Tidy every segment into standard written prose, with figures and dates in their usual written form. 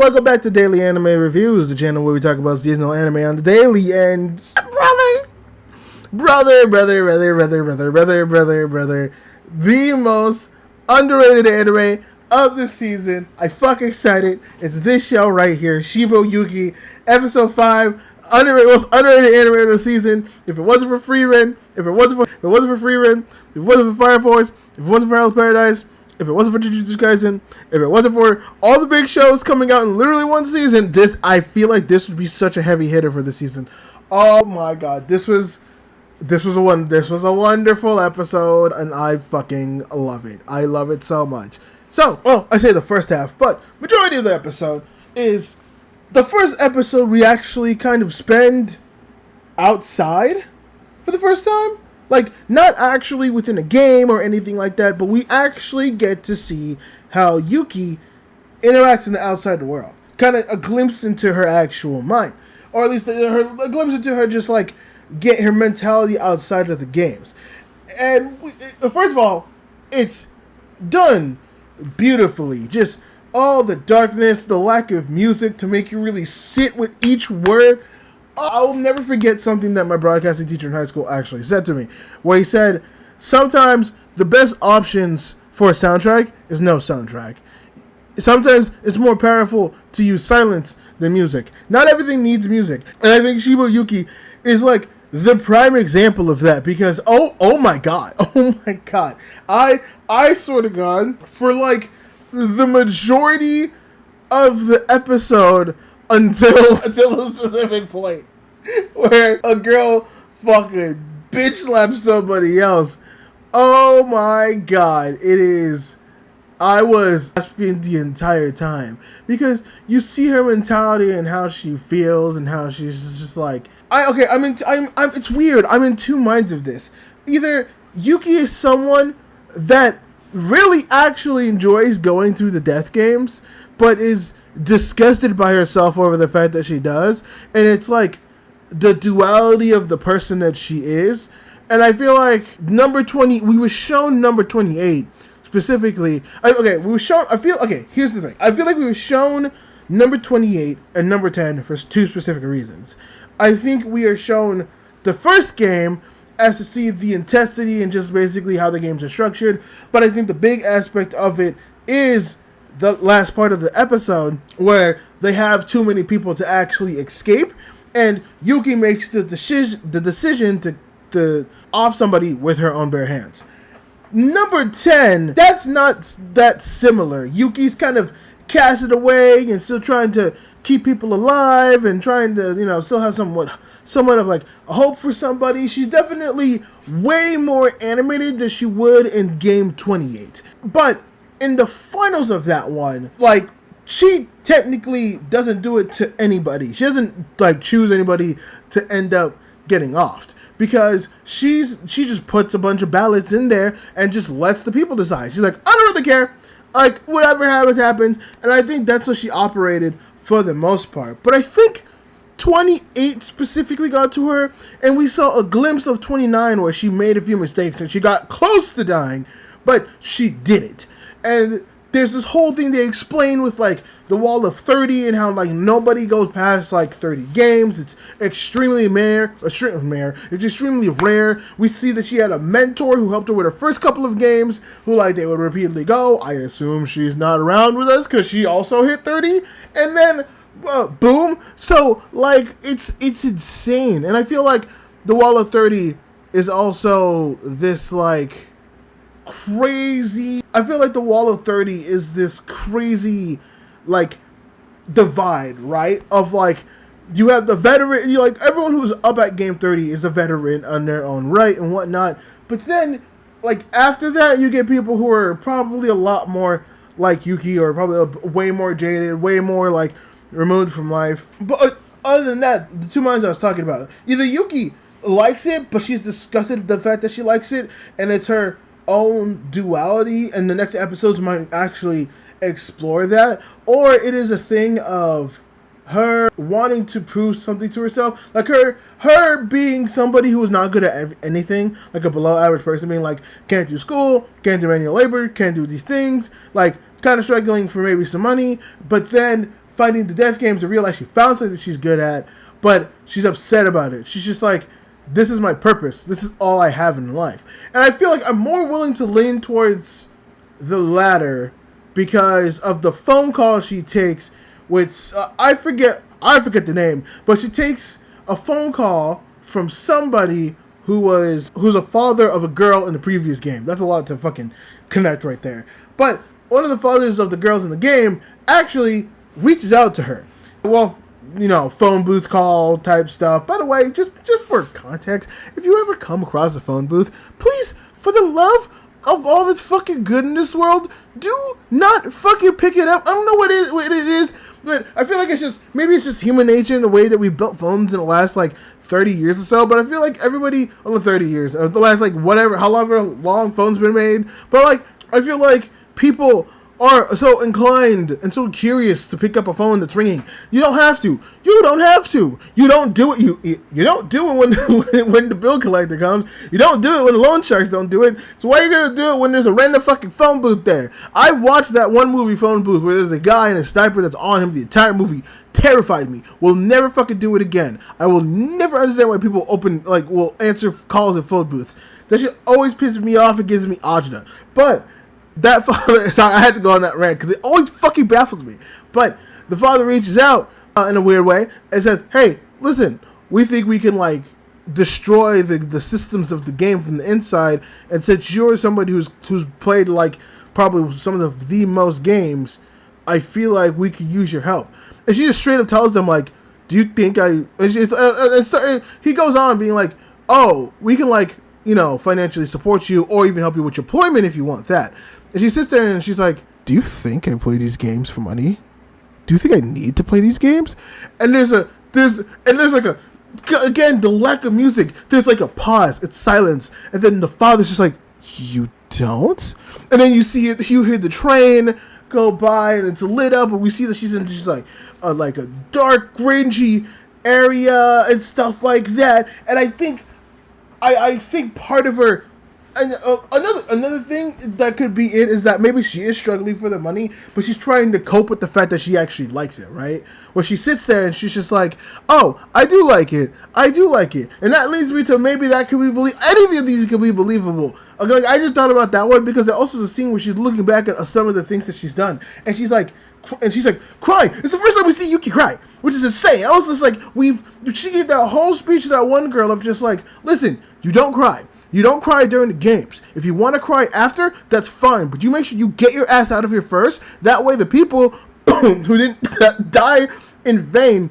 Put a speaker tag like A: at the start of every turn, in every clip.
A: welcome back to Daily Anime Reviews, the channel where we talk about seasonal anime on the daily. And brother, the most underrated anime of the season. I fucking said it. It's this show right here, Shibou Yuugi, episode 5. Most underrated anime of the season. If it wasn't for if it wasn't for Fire Force, if it wasn't for Hell's Paradise, if it wasn't for Jujutsu Kaisen, if it wasn't for all the big shows coming out in literally one season, I feel like this would be such a heavy hitter for the season. Oh my god, this was a wonderful episode, and I fucking love it. I love it so much. So, well, I say the first half, but majority of the episode is the first episode we actually kind of spend outside for the first time. Like, not actually within a game or anything like that, but we actually get to see how Yuki interacts in the outside world. Kind of a glimpse into her actual mind. Or at least a glimpse into her just, like, get her mentality outside of the games. And, first of all, it's done beautifully. Just all the darkness, the lack of music to make you really sit with each word. I'll never forget something that my broadcasting teacher in high school actually said to me, where he said, sometimes the best options for a soundtrack is no soundtrack. Sometimes it's more powerful to use silence than music. Not everything needs music. And I think Shibou Yuugi is like the prime example of that, because oh my god. I swear to God, for like the majority of the episode until a specific point where a girl fucking bitch slaps somebody else. Oh my god, I was asking the entire time, because you see her mentality and how she feels and how she's just like, it's weird. I'm in two minds of this. Either Yuki is someone that really actually enjoys going through the death games, but is disgusted by herself over the fact that she does, and it's like the duality of the person that she is. And I feel like we were shown number 28 specifically. Here's the thing. I feel like we were shown number 28 and number 10 for two specific reasons. I think we are shown the first game as to see the intensity and just basically how the games are structured, but I think the big aspect of it is the last part of the episode where they have too many people to actually escape, and Yuki makes the decision to off somebody with her own bare hands. Number 10, that's not that similar. Yuki's kind of casted away and still trying to keep people alive and trying to, still have somewhat of like a hope for somebody. She's definitely way more animated than she would in game 28. But in the finals of that one, like, she technically doesn't do it to anybody. She doesn't like choose anybody to end up getting offed, because she just puts a bunch of ballots in there and just lets the people decide. She's like, I don't really care. Like, whatever happens. And I think that's what she operated for the most part. But I think 28 specifically got to her, and we saw a glimpse of 29 where she made a few mistakes and she got close to dying, but she did it. And there's this whole thing they explain with like the wall of 30 and how like nobody goes past like 30 games. It's extremely rare. It's extremely rare. We see that she had a mentor who helped her with her first couple of games, who like they would repeatedly go, I assume she's not around with us because she also hit 30, and then boom. So like it's insane. And I feel like the wall of 30 is also this like crazy. I feel like the wall of 30 is this crazy like divide, right? Of like, you have the veteran, you like everyone who's up at game 30 is a veteran on their own right and whatnot. But then like after that, you get people who are probably a lot more like Yuki, or probably way more jaded, way more like removed from life. But other than that, the two minds I was talking about, either Yuki likes it, but she's disgusted with the fact that she likes it, and it's her own duality, and the next episodes might actually explore that, or it is a thing of her wanting to prove something to herself, like her being somebody who is not good at anything, like a below average person, being like, can't do school, can't do manual labor, can't do these things, like kind of struggling for maybe some money, but then fighting the death games to realize she found something that she's good at, but she's upset about it. She's just like, this is my purpose. This is all I have in life. And I feel like I'm more willing to lean towards the latter because of the phone call she takes, which I forget the name, but she takes a phone call from somebody who's a father of a girl in the previous game. That's a lot to fucking connect right there. But one of the fathers of the girls in the game actually reaches out to her. Well, you know, phone booth call type stuff. By the way, just for context, if you ever come across a phone booth, please, for the love of all that's fucking good in this world, do not fucking pick it up. I don't know what it is, but I feel like maybe it's just human nature in the way that we built phones in the last, like, 30 years or so, but I feel like everybody, only 30 years, the last, like, however long phones been made, but, like, I feel like people are so inclined and so curious to pick up a phone that's ringing. You don't have to. You don't have to. You don't do it. You don't do it when the bill collector comes. You don't do it when the loan sharks don't do it. So why are you gonna do it when there's a random fucking phone booth there? I watched that one movie, Phone Booth, where there's a guy in a diaper that's on him the entire movie. Terrified me. Will never fucking do it again. I will never understand why people will answer calls in phone booths. That shit always pisses me off. It gives me agita. But that father, sorry, I had to go on that rant because it always fucking baffles me. But the father reaches out in a weird way and says, hey, listen, we think we can, like, destroy the systems of the game from the inside. And since you're somebody who's played, like, probably some of the most games, I feel like we could use your help. And she just straight up tells them, like, do you think he goes on being like, oh, we can, like, you know, financially support you or even help you with your employment if you want that. And she sits there and she's like, do you think I play these games for money? Do you think I need to play these games? And there's like a, again, the lack of music. There's like a pause. It's silence. And then the father's just like, you don't? And then you hear the train go by and it's lit up and we see that she's in just like a dark, cringy area and stuff like that. And I think part of her, another thing that could be it is that maybe she is struggling for the money, but she's trying to cope with the fact that she actually likes it, right? Where she sits there and she's just like, oh, I do like it, and that leads me to maybe that could be anything of these could be believable. Okay, like, I just thought about that one because there also is a scene where she's looking back at some of the things that she's done, and she's like crying. It's the first time we see Yuki cry, which is insane. I was just like, she gave that whole speech to that one girl of just like, listen, you don't cry. You don't cry during the games. If you want to cry after, that's fine. But you make sure you get your ass out of here first. That way the people who didn't die in vain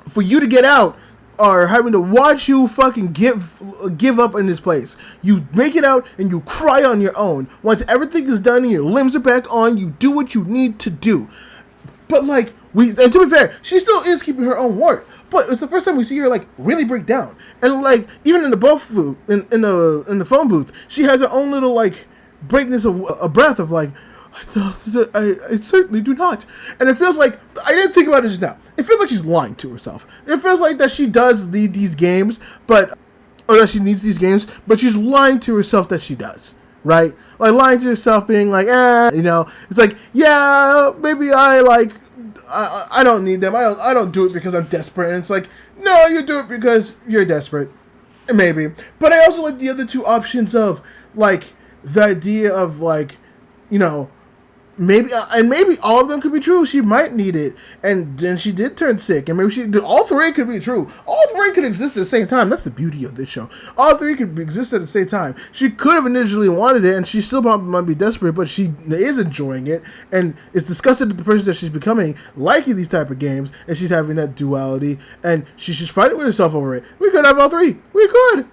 A: for you to get out are having to watch you fucking give up in this place. You make it out and you cry on your own. Once everything is done and your limbs are back on, you do what you need to do. But like, and to be fair, she still is keeping her own word. But it's the first time we see her like really break down. And like, even in the in the phone booth, she has her own little like breakness of a breath of like, I certainly do not. And it feels like, I didn't think about it just now. It feels like she's lying to herself. It feels like that she does need these games, or that she needs these games, but she's lying to herself that she does. Right? Like lying to herself being like, you know, it's like, yeah, maybe I don't need them. I don't do it because I'm desperate. And it's like, no, you do it because you're desperate. Maybe. But I also like the other two options of like the idea of like, you know, maybe all of them could be true. She might need it, and then she did turn sick, and maybe all three could be true. All three could exist at the same time. That's the beauty of this show. All three could exist at the same time. She could have initially wanted it, and she still probably might be desperate, but she is enjoying it, and is disgusted at the person that she's becoming, liking these type of games, and she's having that duality, and she's just fighting with herself over it. We could have all three. We could.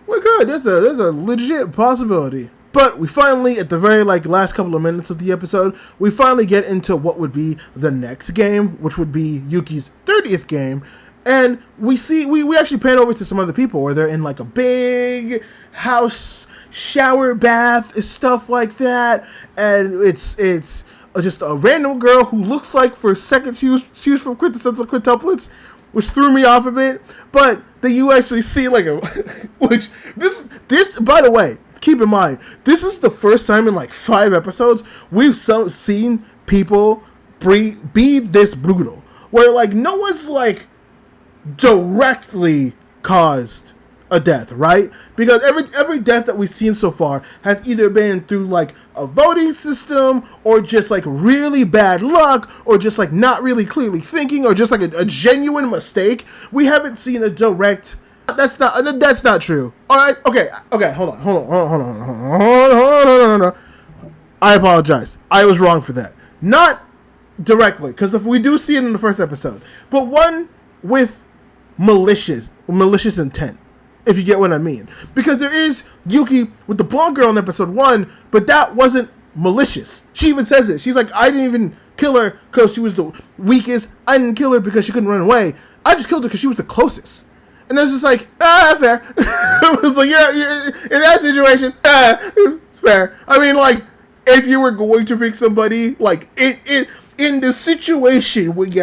A: There's a legit possibility. But we finally, at the very last couple of minutes of the episode, we finally get into what would be the next game, which would be Yuki's 30th game. And we actually pan over to some other people where they're in like a big house, shower, bath, stuff like that. And it's just a random girl who looks like for a second she was from Quintessential Quintuplets, which threw me off a bit. But then you actually see which this, by the way, keep in mind, this is the first time in 5 episodes we've seen people be this brutal. where like no one's like directly caused a death, right? Because every death that we've seen so far has either been through like a voting system, or just like really bad luck, or just like not really clearly thinking, or just like a genuine mistake. We haven't seen a direct. That's not true. All right, okay, hold on. I apologize. I was wrong for that. Not directly, because if we do see it in the first episode, but one with malicious intent. If you get what I mean. Because there is Yuki with the blonde girl in episode 1, but that wasn't malicious. She even says it. She's like, I didn't even kill her because she was the weakest. I didn't kill her because she couldn't run away. I just killed her because she was the closest. And I was just like, fair. It was like, yeah, in that situation, fair. I mean, like, if you were going to pick somebody, like, in the situation where you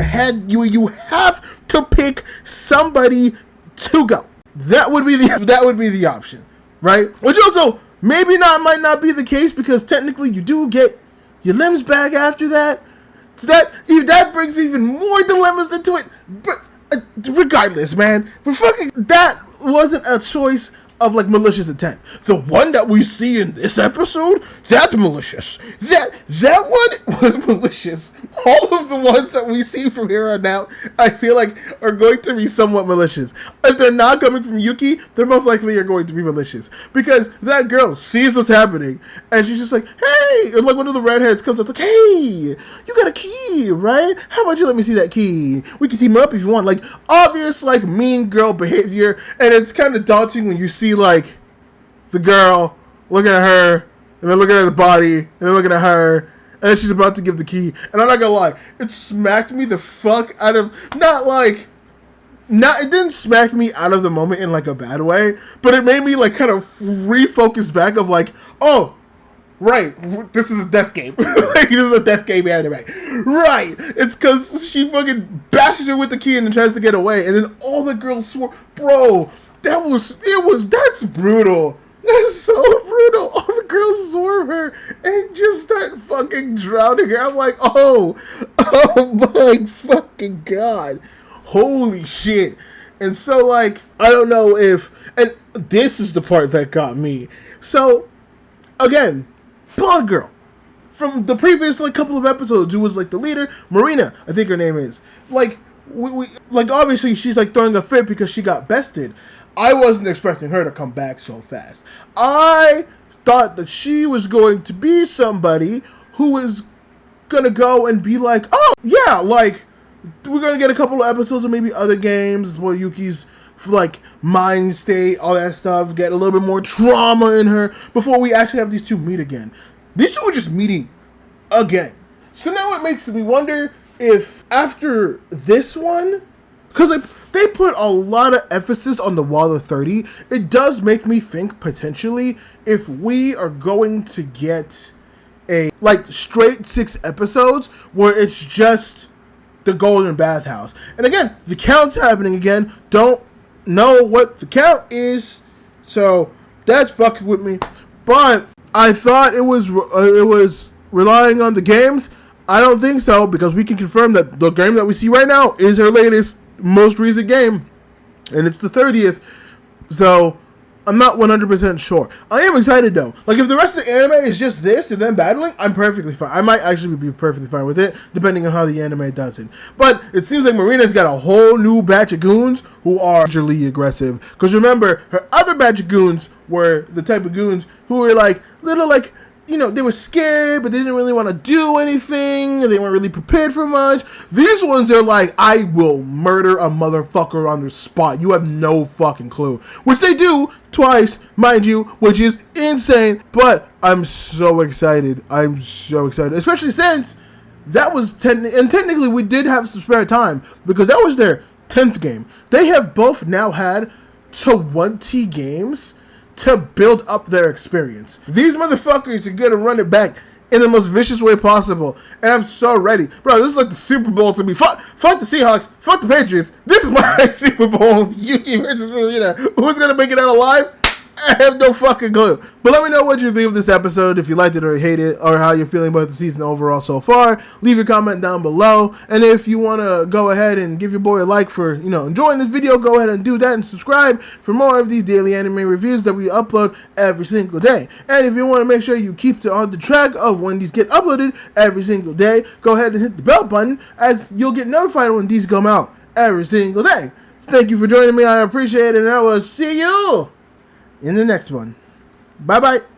A: have to pick somebody to go. That would be the option, right? Which also might not be the case, because technically you do get your limbs back after that. So that brings even more dilemmas into it. But regardless, man, but fucking that wasn't a choice of like malicious intent. The one that we see in this episode, that's malicious. That one was malicious. All of the ones that we see from here on out, I feel like are going to be somewhat malicious. If they're not coming from Yuki, they're most likely are going to be malicious, because that girl sees what's happening and she's just like, hey, and like one of the redheads comes up like, hey, you got a key, right? How about you let me see that key? We can team up if you want. Like obvious like mean girl behavior, and it's kind of daunting when you see like the girl looking at her and then looking at the body and then looking at her, and then she's about to give the key. And I'm not gonna lie, it smacked me the fuck out of, it didn't smack me out of the moment in like a bad way, but it made me like kind of refocus back of like, oh right, this is a death game. Like, this is a death game anime. Right, it's because she fucking bashes her with the key and then tries to get away, and then all the girls swore, bro. That's brutal. That's so brutal. All the girls swarm her and just start fucking drowning her. I'm like, oh my fucking god. Holy shit. And so, like, I don't know if, and this is the part that got me. So, again, blonde girl. From the previous, like, couple of episodes, who was, like, the leader, Marina, I think her name is. Like, we like, obviously, she's, like, throwing a fit because she got bested. I wasn't expecting her to come back so fast. I thought that she was going to be somebody who was going to go and be like, oh, yeah, like, we're going to get a couple of episodes of maybe other games where Yuki's, like, mind state, all that stuff, get a little bit more trauma in her before we actually have these two meet again. These two are just meeting again. So now it makes me wonder if after this one, because they put a lot of emphasis on the Wall of 30. It does make me think potentially if we are going to get a like straight 6 episodes where it's just the Golden Bathhouse. And again, the count's happening again. Don't know what the count is, so that's fucking with me. But I thought it was relying on the games. I don't think so, because we can confirm that the game that we see right now is her latest, most recent game, and it's the 30th, so I'm not 100% sure. I am excited though. Like, if the rest of the anime is just this and then battling, I'm perfectly fine. I might actually be perfectly fine with it, depending on how the anime does it. But it seems like Marina's got a whole new batch of goons who are majorly aggressive, because remember, her other batch of goons were the type of goons who were like little, like, you know, they were scared, but they didn't really want to do anything. They weren't really prepared for much. These ones are like, I will murder a motherfucker on the spot. You have no fucking clue. Which they do twice, mind you, which is insane. But I'm so excited. I'm so excited. Especially since that was technically we did have some spare time, because that was their 10th game. They have both now had 20 games to build up their experience. These motherfuckers are gonna run it back in the most vicious way possible, and I'm so ready. Bro, this is like the Super Bowl to me. Fuck the Seahawks, fuck the Patriots. This is my Super Bowl, Yuki versus Marina. Who's gonna make it out alive? I have no fucking clue. But let me know what you think of this episode, if you liked it or hate it, or how you're feeling about the season overall so far. Leave your comment down below. And if you want to go ahead and give your boy a like for, enjoying this video, go ahead and do that and subscribe for more of these daily anime reviews that we upload every single day. And if you want to make sure you keep on the track of when these get uploaded every single day, go ahead and hit the bell button, as you'll get notified when these come out every single day. Thank you for joining me. I appreciate it, and I will see you in the next one. Bye-bye.